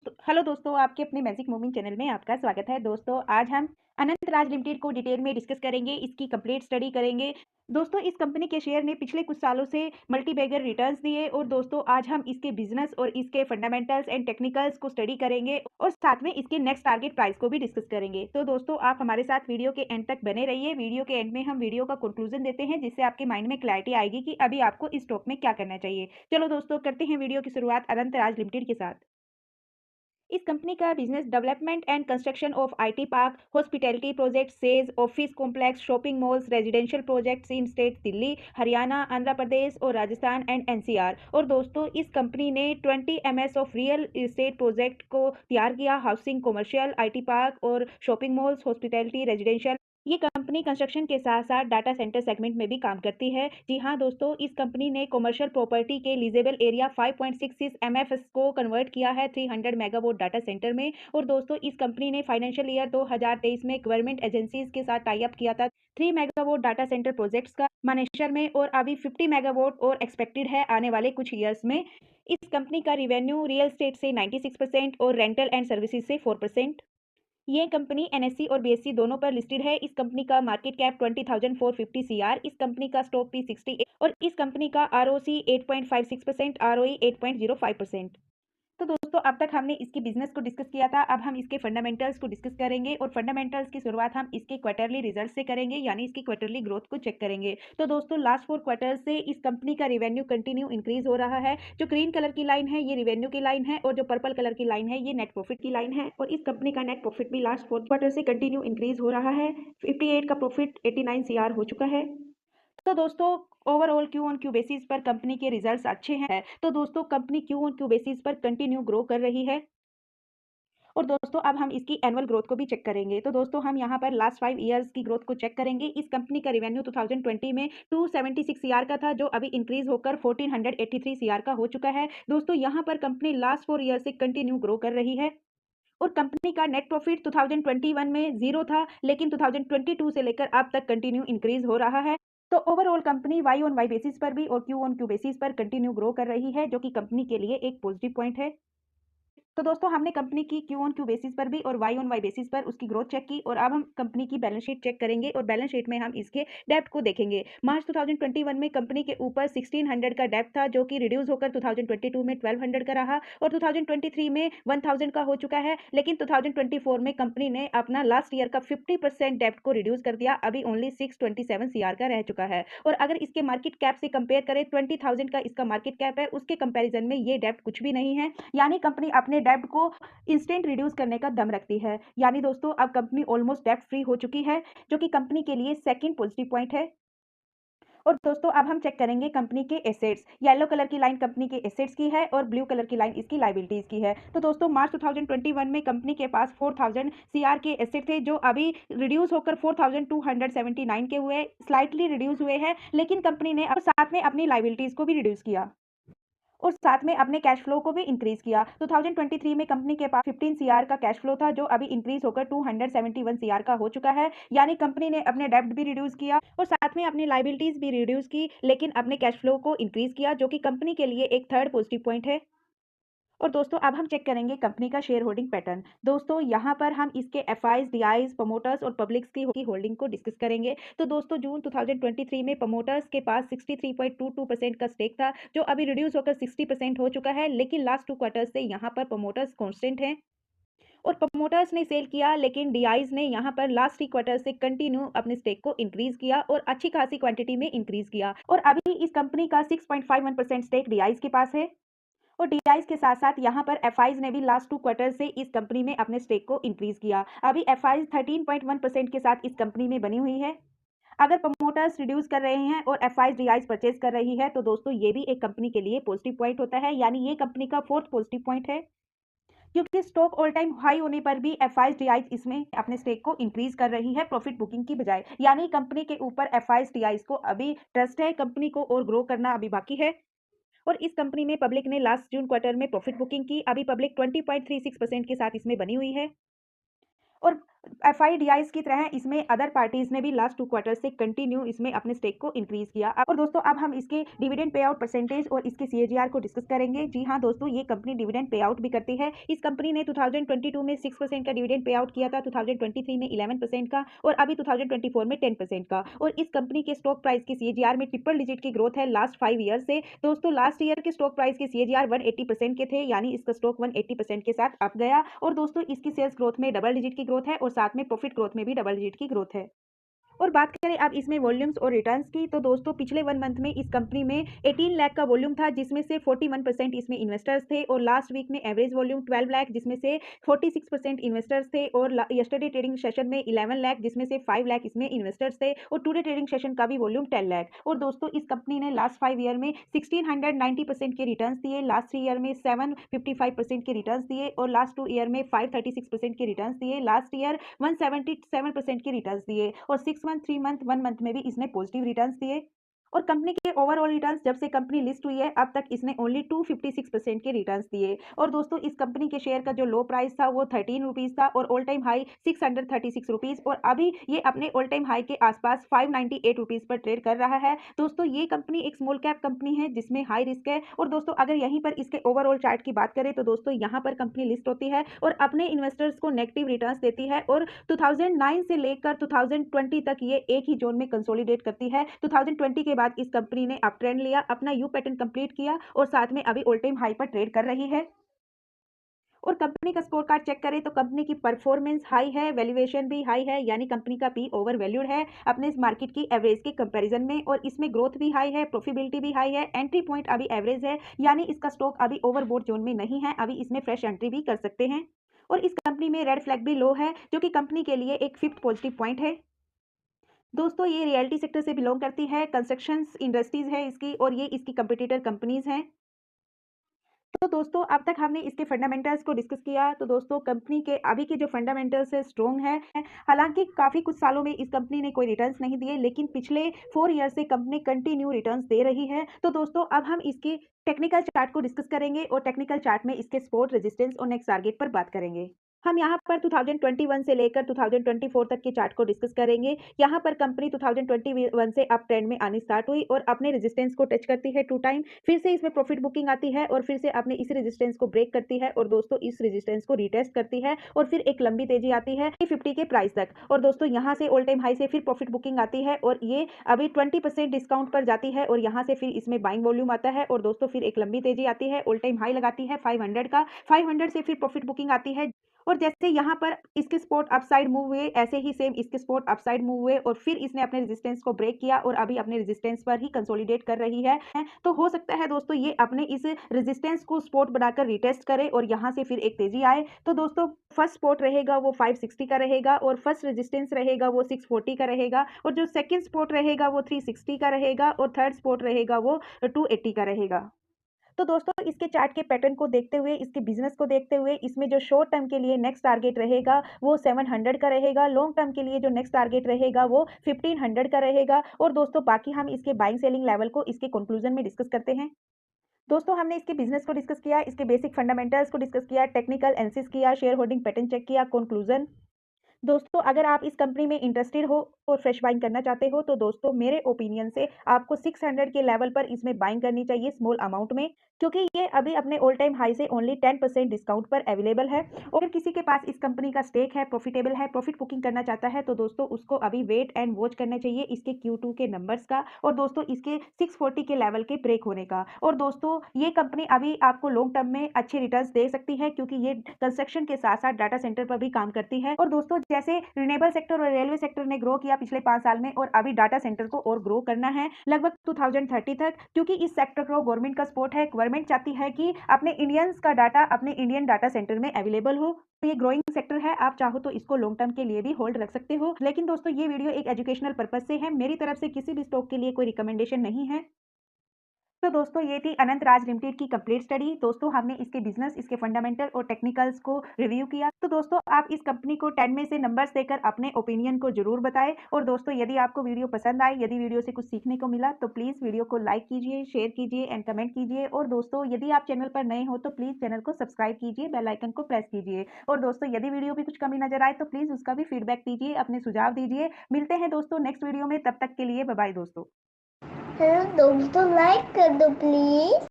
तो हेलो दोस्तों, आपके अपने मैजिक मूविंग चैनल में आपका स्वागत है। दोस्तों, आज हम अनंत राज लिमिटेड को डिटेल में डिस्कस करेंगे, इसकी कंप्लीट स्टडी करेंगे। दोस्तों, इस कंपनी के शेयर ने पिछले कुछ सालों से मल्टी बैगर रिटर्न्स दिए और दोस्तों आज हम इसके बिजनेस और इसके फंडामेंटल्स एंड टेक्निकल्स को स्टडी करेंगे और साथ में इसके नेक्स्ट टारगेट प्राइस को भी डिस्कस करेंगे। तो दोस्तों, आप हमारे साथ वीडियो के एंड तक बने रहिए। वीडियो के एंड में हम वीडियो का कंक्लूजन देते हैं, जिससे आपके माइंड में क्लैरिटी आएगी कि अभी आपको इस स्टॉक में क्या करना चाहिए। चलो दोस्तों, करते हैं वीडियो की शुरुआत अनंत राज लिमिटेड के साथ। इस कंपनी का business development and construction of IT park, hospitality project, SEZ, office complex, shopping malls, residential projects in state Delhi, Haryana, Andhra Pradesh और राजस्थान एंड एनसीआर। और दोस्तों, इस कंपनी ने 20 MS of real estate project को तैयार किया, हाउसिंग, कमर्शियल, आईटी पार्क और शॉपिंग मॉल्स, हॉस्पिटैलिटी, रेजिडेंशियल। ये कंपनी कंस्ट्रक्शन के साथ साथ डाटा सेंटर सेगमेंट में भी काम करती है। जी हाँ दोस्तों, इस कंपनी ने कमर्शियल प्रॉपर्टी के लीजेबल एरिया 5.66 एमएफएस को कन्वर्ट किया है 300 मेगावाट डाटा सेंटर में। और दोस्तों, इस कंपनी ने फाइनेंशियल ईयर 2023 में गवर्नमेंट एजेंसीज के साथ टाई अप किया था 3 मेगावाट डाटा सेंटर प्रोजेक्ट्स का मानेसर में, और अभी 50 मेगावाट और एक्सपेक्टेड है आने वाले कुछ ईयर्स में। इस कंपनी का रिवेन्यू रियल एस्टेट से 96% और रेंटल एंड सर्विसेज से 4%। ये कंपनी एनएससी और बीएससी दोनों पर लिस्टेड है। इस कंपनी का मार्केट कैप 20,450 सीआर, इस कंपनी का स्टॉक पी 68 और इस कंपनी का आरओसी 8.56%, आरओई 8.05%। तो दोस्तों, अब तक हमने इसके बिजनेस को डिस्कस किया था। अब हम इसके फंडामेंटल्स को डिस्कस करेंगे और फंडामेंटल्स की शुरुआत हम इसके क्वार्टरली रिजल्ट से करेंगे, यानी इसकी क्वार्टरली ग्रोथ को चेक करेंगे। तो दोस्तों, लास्ट 4 क्वार्टर से इस कंपनी का रेवेन्यू कंटिन्यू इंक्रीज हो रहा है। जो ग्रीन कलर की लाइन है ये रेवेन्यू की लाइन है और जो पर्पल कलर की लाइन है ये नेट प्रॉफिट की लाइन है। और इस कंपनी का नेट प्रॉफिट भी लास्ट 4 क्वार्टर से कंटिन्यू इंक्रीज हो रहा है। 58 का प्रॉफिट 89 सीआर हो चुका है। तो दोस्तों, overall Q on Q basis पर कंपनी के रिजल्ट्स अच्छे हैं। तो दोस्तों, company Q on Q basis पर कंटिन्यू ग्रो कर रही है। और दोस्तों, अब हम इसकी एनुअल ग्रोथ को भी चेक करेंगे। तो दोस्तों, हम यहाँ पर लास्ट 5 ईयर्स की ग्रोथ को चेक करेंगे। इस कंपनी का रेवेन्यू 2020 में 276 सीआर का था, जो अभी इंक्रीज होकर 1483 सीआर का हो चुका है। दोस्तों, यहाँ पर कंपनी लास्ट 4 ईयर से कंटिन्यू ग्रो कर रही है। और कंपनी का नेट प्रॉफिट 2021 में जीरो था, लेकिन 2022 से लेकर अब तक कंटिन्यू इंक्रीज हो रहा है। तो overall company Y on Y basis पर भी और क्यू ऑन क्यू बेसिस पर कंटिन्यू ग्रो कर रही है, जो कि कंपनी के लिए एक पॉजिटिव पॉइंट है। तो दोस्तों, हमने कंपनी की क्यू ऑन क्यू बेसिस पर भी और वाई ऑन वाई बेसिस पर उसकी ग्रोथ चेक की, और अब हम कंपनी की बैलेंस शीट चेक करेंगे और बैलेंस शीट में हम इसके डेब्ट को देखेंगे। मार्च 2021 में कंपनी के ऊपर 1600 का डेब्ट था, जो कि रिड्यूस होकर 2022 में 1200 का रहा और 2023 में 1000 का हो चुका है। लेकिन 2024 में कंपनी ने अपना लास्ट ईयर का 50% डेब्ट को रिड्यूस कर दिया, अभी ओनली 627 सीआर का रह चुका है। और अगर इसके मार्केट कैप से कंपेयर करें, 20,000 का इसका मार्केट कैप है, उसके कंपेरिजन में ये डेब्ट कुछ भी नहीं है। यानी कंपनी अपने डेब्ट को इंस्टेंट रिड्यूस करने का दम रखती है। यानी दोस्तों, अब कंपनी ऑलमोस्ट डेब्ट फ्री हो चुकी है, जो कि कंपनी के लिए सेकंड पॉजिटिव पॉइंट है। और दोस्तों, अब हम चेक करेंगे कंपनी के एसेट्स। येलो कलर की लाइन कंपनी के एसेट्स की है और ब्लू कलर की लाइन इसकी लायबिलिटीज की है। तो दोस्तों, मार्च 2021 में कंपनी के पास 4000 सीआर के एसेट थे, जो अभी रिड्यूस होकर 4279 के हुए, स्लाइटली रिड्यूस हुए हैं। लेकिन कंपनी ने अब साथ में अपनी लायबिलिटीज को भी रिड्यूस किया और साथ में अपने कैश फ्लो को भी इंक्रीज किया। 2023 में कंपनी के पास 15 सीआर का कैश फ्लो था, जो अभी इंक्रीज होकर 271 सीआर का हो चुका है। यानी कंपनी ने अपने डेब्ट भी रिड्यूस किया और साथ में अपनी लायबिलिटीज भी रिड्यूस की, लेकिन अपने कैश फ्लो को इंक्रीज किया, जो कि कंपनी के लिए एक थर्ड पॉजिटिव पॉइंट है। और दोस्तों, अब हम चेक करेंगे कंपनी का शेयर होल्डिंग पैटर्न। दोस्तों, यहाँ पर हम इसके एफआईज, डीआईज, प्रमोटर्स और पब्लिक्स की होल्डिंग को डिस्कस करेंगे। तो दोस्तों, जून 2023 में प्रमोटर्स के पास 63.22% का स्टेक था, जो अभी रिड्यूस होकर 60% हो चुका है। लेकिन लास्ट 2 क्वार्टर्स से यहाँ पर प्रमोटर्स कॉन्स्टेंट हैं और प्रमोटर्स ने सेल किया, लेकिन डीआईज ने यहाँ पर लास्ट 3 क्वार्टर से कंटिन्यू अपने स्टेक को इंक्रीज किया और अच्छी खासी क्वांटिटी में इंक्रीज किया। और अभी इस कंपनी का 6.51% स्टेक डीआईज के पास है। और डीआईज के साथ साथ यहाँ पर एफआईज ने भी लास्ट 2 क्वार्टर से इस कंपनी में अपने स्टेक को इंक्रीज किया। अभी एफआईज 13.1% के साथ इस कंपनी में बनी हुई है। अगर प्रमोटर्स रिड्यूस कर रहे हैं और एफआईज डीआईज परचेज कर रही है, तो दोस्तों ये भी एक कंपनी के लिए पॉजिटिव पॉइंट होता है। यानी ये कंपनी का फोर्थ पॉजिटिव पॉइंट है, क्योंकि स्टॉक ऑल टाइम हाई होने पर भी एफआईज डीआईज इसमें अपने स्टेक को इंक्रीज कर रही है प्रॉफिट बुकिंग की बजाय। यानी कंपनी के ऊपर एफआईज डीआईज को अभी ट्रस्ट है, कंपनी को और ग्रो करना अभी बाकी है। और इस कंपनी में पब्लिक ने लास्ट जून क्वार्टर में प्रॉफिट बुकिंग की। अभी पब्लिक 20.36% के साथ इसमें बनी हुई है। और एफआईडीआईज़ की तरह इसमें अदर पार्टीज़ ने भी लास्ट 2 क्वार्टर से कंटिन्यू इसमें अपने स्टेक को इंक्रीज़ किया। और दोस्तों अब हम इसके डिविडेंड पे आउट परसेंटेज और इसके सीएजीआर को डिस्कस करेंगे। जी हाँ दोस्तों, ये कंपनी डिविडेंड पे आउट भी करती है। इस कंपनी ने 2022 में 6% का डिविडेंड पे आउट किया था, 2023 में 11% का और अभी 2024 में 10% का। और इस कंपनी के स्टॉक प्राइस की सीएजीआर में ट्रिपल डिजिट की ग्रोथ है लास्ट 5 ईयर से। दोस्तों लास्ट ईयर के स्टॉक प्राइस के सीएजीआर 180% के थे, यानी इसका स्टॉक 180% के साथ अप गया। और दोस्तों इसकी सेल्स ग्रोथ में डबल डिजिट की ग्रोथ है और साथ में प्रॉफिट ग्रोथ में भी डबल डिजिट की ग्रोथ है। और बात करें अब इसमें वॉल्यूम्स और रिटर्न्स की, तो दोस्तों पिछले 1 मंथ में इस कंपनी में 18 लाख का वॉल्यूम था, जिसमें से 41% इसमें इन्वेस्टर्स थे। और लास्ट वीक में एवरेज वॉल्यूम 12 लाख, जिसमें से 46% इन्वेस्टर्स थे। और यस्टरडे ट्रेडिंग सेशन में 11 लाख, जिसमें से 5 लाख इसमें इन्वेस्टर्स थे। और टुडे ट्रेडिंग सेशन का भी वॉल्यूम 10 लाख। और दोस्तों इस कंपनी ने लास्ट 5 ईयर में 1690% के रिटर्न्स दिए, लास्ट 3 ईयर में 755% के रिटर्न्स दिए और लास्ट 2 ईयर में 536% के रिटर्न्स दिए, लास्ट ईयर 177% के रिटर्न्स दिए और 6 मंथ, 3 मंथ, 1 मंथ में भी इसने पॉजिटिव रिटर्न्स दिए। और कंपनी के ओवरऑल रिटर्न्स जब से कंपनी लिस्ट हुई है अब तक इसने ओनली 256% के रिटर्न्स दिए। और दोस्तों इस कंपनी के शेयर का जो लो प्राइस था वो 13 रुपीज़ था और ऑल टाइम हाई 636 रुपीज़, और अभी ये अपने ऑल टाइम हाई के आसपास 598 रुपीज़ पर ट्रेड कर रहा है। दोस्तों ये कंपनी एक स्मॉल कैप कंपनी है जिसमें हाई रिस्क है। और दोस्तों अगर यहीं पर इसके ओवरऑल चार्ट की बात करें तो दोस्तों यहाँ पर कंपनी लिस्ट होती है और अपने इन्वेस्टर्स को नेगेटिव रिटर्न्स देती है। और 2009 से लेकर 2020 तक ये एक ही जोन में कंसोलिडेट करती है। 2020 के बाद इस कंपनी ने अप ट्रेंड लिया, अपना यू पैटर्न कंप्लीट किया और साथ में अभी ऑल टाइम हाई पर ट्रेड कर रही है। और कंपनी का स्कोर कार्ड चेक करें तो कंपनी की परफॉर्मेंस हाई है, वैल्यूएशन भी हाई है, यानी कंपनी का पी ओवर वैल्यूड है अपने इस मार्केट की एवरेज के कंपैरिजन में। और इसमें ग्रोथ भी हाई है, प्रॉफिटेबिलिटी भी हाई है, एंट्री पॉइंट अभी एवरेज है, यानी इसका स्टॉक अभी ओवरबोट जोन में नहीं है, अभी इसमें फ्रेश एंट्री भी कर सकते हैं। और इस कंपनी में रेड फ्लैग भी लो है, जो कि कंपनी के लिए एक फिफ्थ पॉजिटिव पॉइंट है। दोस्तों ये रियल्टी सेक्टर से बिलोंग करती है, कंस्ट्रक्शन इंडस्ट्रीज है इसकी और ये इसकी कंपिटिटर कंपनीज हैं। तो दोस्तों अब तक हमने इसके फंडामेंटल्स को डिस्कस किया। तो दोस्तों कंपनी के अभी के जो फंडामेंटल्स है स्ट्रॉन्ग है। हालांकि काफ़ी कुछ सालों में इस कंपनी ने कोई रिटर्न्स नहीं दिए, लेकिन पिछले 4 ईयर से कंपनी कंटिन्यू रिटर्न्स दे रही है। तो दोस्तों अब हम इसके टेक्निकल चार्ट को डिस्कस करेंगे और टेक्निकल चार्ट में इसके सपोर्ट, रेजिस्टेंस और नेक्स्ट टारगेट पर बात करेंगे। हम यहाँ पर 2021 से लेकर 2024 तक के चार्ट को डिस्कस करेंगे। यहाँ पर कंपनी 2021 से अप ट्रेंड में आनी स्टार्ट हुई और अपने रेजिस्टेंस को टच करती है 2 टाइम, फिर से इसमें प्रॉफिट बुकिंग आती है और फिर से अपने इस रेजिस्टेंस को ब्रेक करती है और दोस्तों इस रेजिस्टेंस को रीटेस्ट करती है और फिर एक लंबी तेजी आती है 50 के प्राइस तक। और दोस्तों यहाँ से ऑल टाइम हाई से फिर प्रॉफिट बुकिंग आती है और ये अभी 20% डिस्काउंट पर जाती है और यहाँ से फिर इसमें बाइंग वॉल्यूम आता है और दोस्तों फिर एक लंबी तेजी आती है, ऑल टाइम हाई लगाती है 500 का, 500 से फिर प्रॉफिट बुकिंग आती है। और जैसे यहाँ पर इसके सपोर्ट अपसाइड मूव हुए, ऐसे ही सेम इसके सपोर्ट अपसाइड मूव हुए और फिर इसने अपने रेजिस्टेंस को ब्रेक किया और अभी अपने रेजिस्टेंस पर ही कंसोलिडेट कर रही है। तो हो सकता है दोस्तों ये अपने इस रेजिस्टेंस को सपोर्ट बनाकर रिटेस्ट करे और यहाँ से फिर एक तेजी आए। तो दोस्तों फर्स्ट सपोर्ट रहेगा वो 560 का रहेगा और फर्स्ट रेजिस्टेंस रहेगा वो 640 का रहेगा और जो सेकंड सपोर्ट रहेगा वो 360 का रहेगा और थर्ड सपोर्ट रहेगा वो 280 का रहेगा। तो दोस्तों इसके चार्ट के पैटर्न को देखते हुए, इसके बिजनेस को देखते हुए, इसमें जो शॉर्ट टर्म के लिए नेक्स्ट टारगेट रहेगा वो 700 का रहेगा, लॉन्ग टर्म के लिए जो नेक्स्ट टारगेट रहेगा वो 1500 का रहेगा। और दोस्तों बाकी हम इसके बाइंग सेलिंग लेवल को इसके कंक्लूजन में डिस्कस करते हैं। दोस्तों हमने इसके बिजनेस को डिस्कस किया, इसके बेसिक फंडामेंटल्स को डिस्कस किया, टेक्निकल एनालिसिस किया, शेयर होल्डिंग पैटर्न चेक किया, कंक्लूजन। दोस्तों अगर आप इस कंपनी में इंटरेस्टेड हो और फ्रेश बाइंग करना चाहते हो तो दोस्तों मेरे ओपिनियन से आपको 600 के लेवल पर इसमें बाइंग करनी चाहिए स्मॉल अमाउंट में, क्योंकि ये अभी अपने ऑल टाइम हाई से ओनली 10% डिस्काउंट पर अवेलेबल है। और अगर किसी के पास इस कंपनी का स्टेक है, प्रॉफिटेबल है, प्रॉफिट बुकिंग करना चाहता है तो दोस्तों उसको अभी वेट एंड वॉच करना चाहिए इसके Q2 के नंबर्स का और दोस्तों इसके 640 के लेवल के ब्रेक होने का। और दोस्तों ये कंपनी अभी आपको लॉन्ग टर्म में अच्छे रिटर्न्स दे सकती है, क्योंकि ये कंस्ट्रक्शन के साथ साथ डाटा सेंटर पर भी काम करती है। और दोस्तों जैसे रिन्यूएबल सेक्टर और रेलवे सेक्टर ने ग्रो किया पिछले 5 साल में और अभी डाटा सेंटर को और ग्रो करना है लगभग 2030 तक, क्योंकि इस सेक्टर को गवर्नमेंट का सपोर्ट है। गवर्नमेंट चाहती है कि अपने इंडियंस का डाटा अपने इंडियन डाटा सेंटर में अवेलेबल हो। तो ये ग्रोइंग सेक्टर है, आप चाहो तो इसको लॉन्ग टर्म के लिए भी होल्ड रख सकते हो। लेकिन दोस्तों ये वीडियो एक एजुकेशनल पर्पज से है, मेरी तरफ से किसी भी स्टॉक के लिए कोई रिकमेंडेशन नहीं है। तो दोस्तों ये थी अनंत राज लिमिटेड की कंप्लीट स्टडी। दोस्तों हमने इसके बिजनेस, इसके फंडामेंटल और टेक्निकल्स को रिव्यू किया। तो दोस्तों आप इस कंपनी को 10 में से नंबर्स देकर अपने ओपिनियन को जरूर बताएं। और दोस्तों यदि आपको वीडियो पसंद आए, यदि वीडियो से कुछ सीखने को मिला, तो प्लीज वीडियो को लाइक कीजिए, शेयर कीजिए एंड कमेंट कीजिए। और दोस्तों यदि आप चैनल पर नए हो तो प्लीज चैनल को सब्सक्राइब कीजिए, बेल आइकन को प्रेस कीजिए। और दोस्तों यदि वीडियो में कुछ कमी नजर आए तो प्लीज उसका भी फीडबैक दीजिए, अपने सुझाव दीजिए। मिलते हैं दोस्तों नेक्स्ट वीडियो में, तब तक के लिए बाय बाय दोस्तों। हेलो दोस्तों, लाइक कर दो प्लीज।